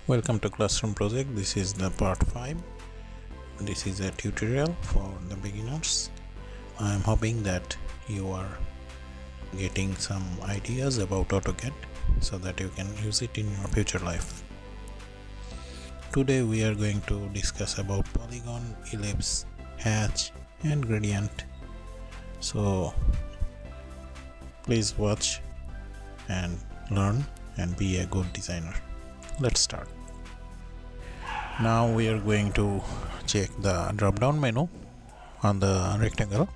Welcome to Classroom Project. This is the part 5. This is a tutorial for the beginners. I am hoping that you are getting some ideas about AutoCAD so that you can use it in your future life. Today we are going to discuss about Polygon, Ellipse, Hatch and Gradient. So please watch and learn and be a good designer. Let's start. Now we are going to check the drop down menu on the rectangle.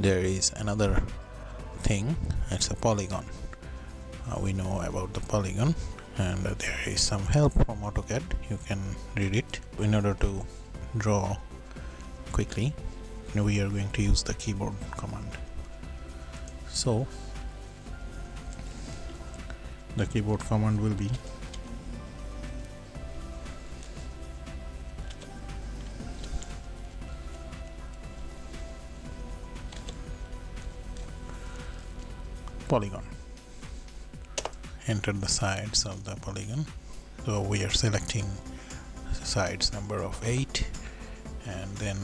There is another thing, it's a polygon. We know about the polygon and there is some help from AutoCAD. You can read it. In order to draw quickly, we are going to use the keyboard command. So the keyboard command will be polygon. Enter the sides of the polygon. So we are selecting sides number of 8 and then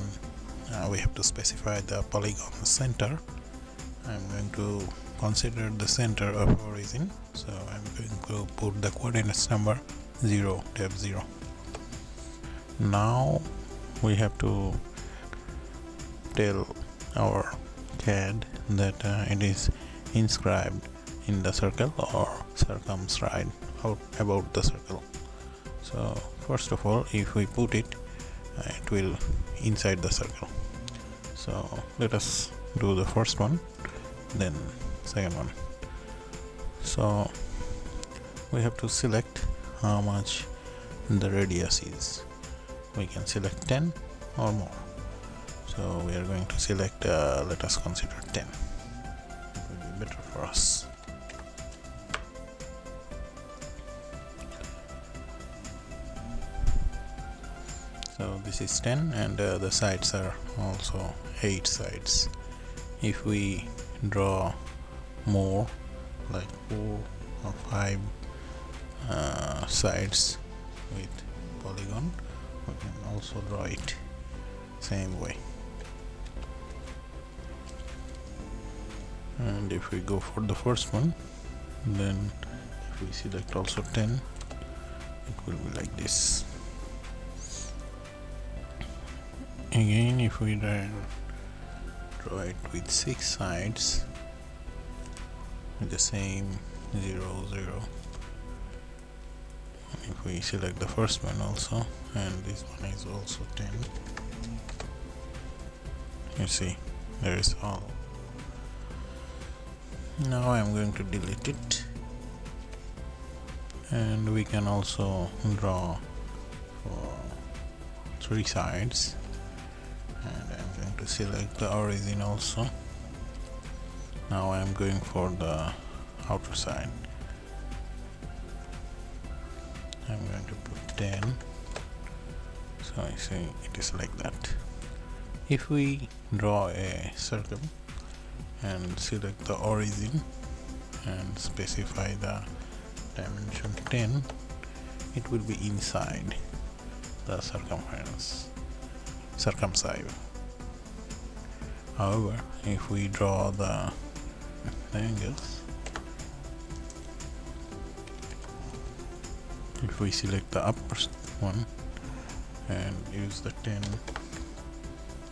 we have to specify the polygon center. I'm going to consider the center of origin, so I'm going to put the coordinates number 0 depth 0. Now we have to tell our CAD that it is inscribed in the circle or circumscribed out about the circle. So first of all, if we put it, it will inside the circle. So let us do the first one, then second one. So we have to select how much the radius is. We can select 10 or more. So we are going to select let us consider 10. Better for us. So this is 10 and the sides are also 8 sides. If we draw more like 4 or 5 sides with polygon, we can also draw it same way. And if we go for the first one, then if we select also 10, it will be like this. Again, if we draw it with 6 sides with the same 0 0, if we select the first one also, and this one is also 10, you see there is all. Now I am going to delete it, and we can also draw for 3 sides, and I am going to select the origin also. Now I am going for the outer side. I am going to put 10, so I see it is like that. If we draw a circle and select the origin and specify the dimension 10, it will be inside the circumscribe. However, if we draw the angles, if we select the upper one and use the 10,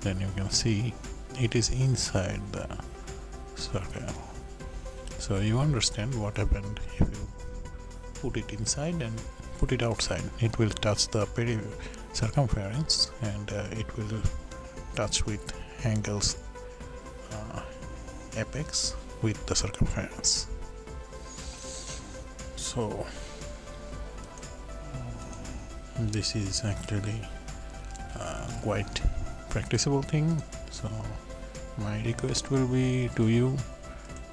then you can see it is inside the circle. So you understand what happened if you put it inside and put it outside. It will touch the circumference and it will touch with angles apex with the circumference. So this is actually quite practicable thing. So my request will be to you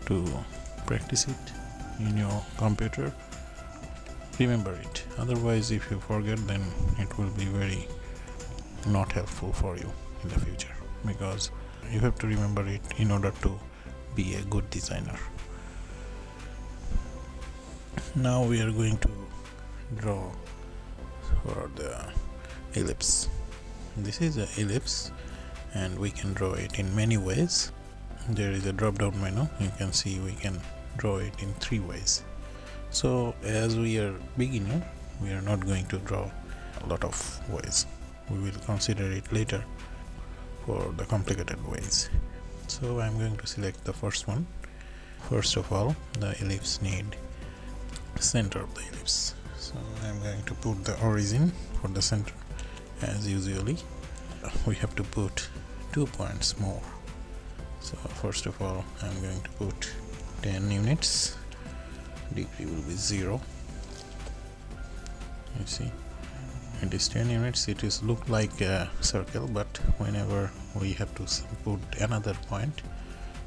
to practice it in your computer. Remember it. Otherwise, if you forget, then it will be very not helpful for you in the future, because you have to remember it in order to be a good designer. Now we are going to draw for the ellipse. This is an ellipse and we can draw it in many ways. There is a drop down menu. You can see we can draw it in 3 ways. So as we are beginner, we are not going to draw a lot of ways. We will consider it later for the complicated ways. So I'm going to select the first one. First of all, the ellipse need center of the ellipse. So I'm going to put the origin for the center. As usually, we have to put 2 points more. So first of all, I'm going to put 10 units. Degree will be 0. You see, it is 10 units. It is look like a circle, but whenever we have to put another point,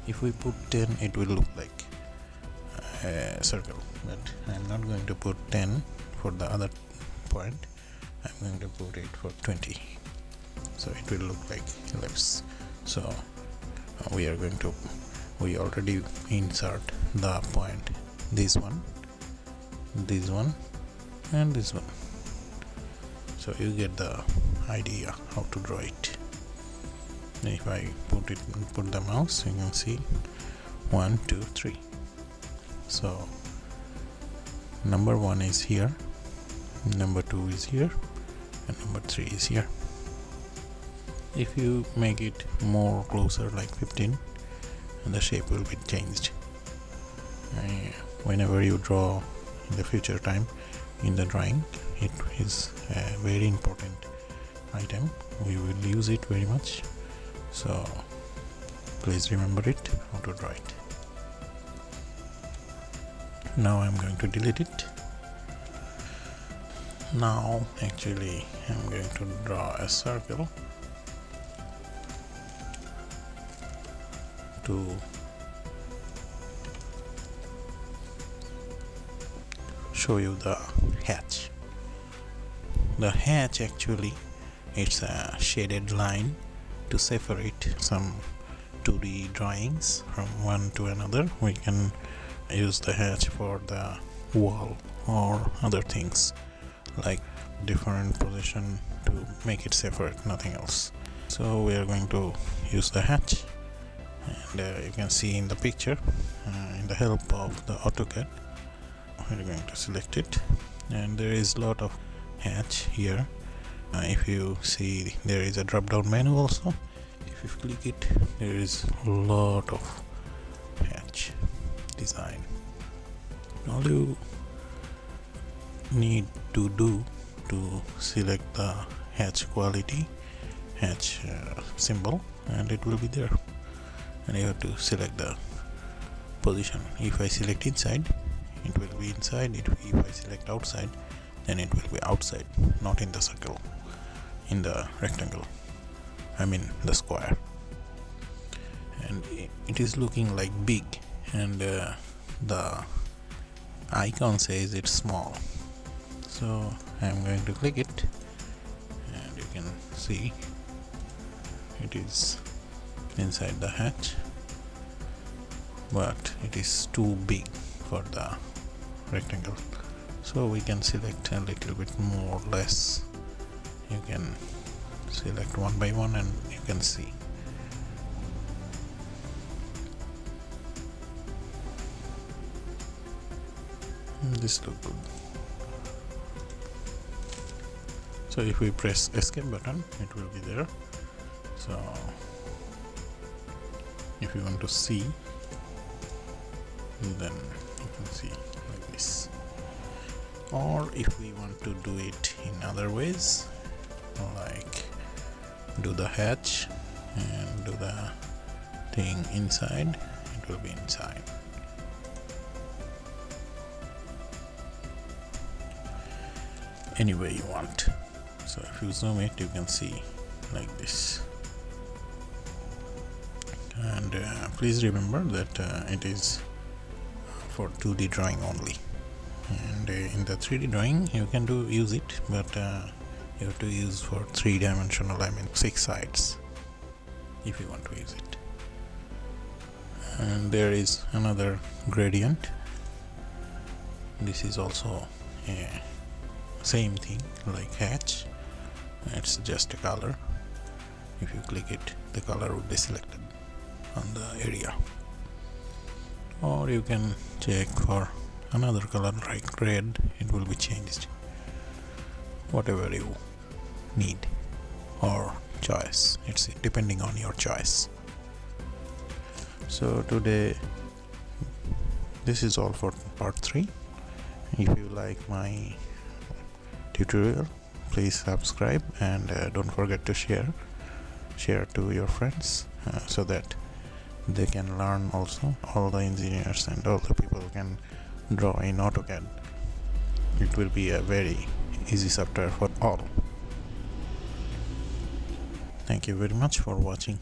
if we put 10, it will look like a circle. But I'm not going to put 10 for the other point. I'm going to put it for 20, so it will look like ellipse. So we already insert the point, this one, and this one. So you get the idea how to draw it. If I put the mouse, you can see 1, 2, 3. So number 1 is here, number 2 is here, and number 3 is here. If you make it more closer, like 15, the shape will be changed. Whenever you draw in the future time in the drawing, it is a very important item. We will use it very much, so please remember it, how to draw it. Now I'm going to delete it. Now actually I'm going to draw a circle to show you the hatch. The hatch actually, it's a shaded line to separate some 2D drawings from one to another. We can use the hatch for the wall or other things, like different position to make it separate, nothing else. So we are going to use the hatch, and you can see in the picture, in the help of the AutoCAD, we're going to select it, and there is a lot of hatch here. If you see, there is a drop down menu also. If you click it, there is a lot of hatch design. All you need to do to select the hatch quality, hatch symbol, and it will be there, and you have to select the position. If I select inside, it will be inside. If I select outside, then it will be outside, not in the circle, in the rectangle, I mean the square. And it is looking like big, and the icon says it's small. So I'm going to click it, and you can see it is inside the hatch, but it is too big for the rectangle. So we can select a little bit more, less. You can select one by one, and you can see. This look good. So if we press escape button, it will be there. So if you want to see, then you can see like this. Or if we want to do it in other ways, like do the hatch and do the thing inside, it will be inside. Any way you want. So if you zoom it, you can see like this. And please remember that it is for 2D drawing only, and in the 3D drawing you can use it, but you have to use for 3-dimensional, I mean 6 sides, if you want to use it. And there is another gradient. This is also a same thing like hatch. It's just a color. If you click it, the color will be selected on the area. Or you can check for another color like red, it will be changed. Whatever you need or choice, it's depending on your choice. So today this is all for part 3. If you like my tutorial, please subscribe and don't forget to share to your friends so that they can learn also. All the engineers and all the people can draw in AutoCAD. It will be a very easy software for all. Thank you very much for watching.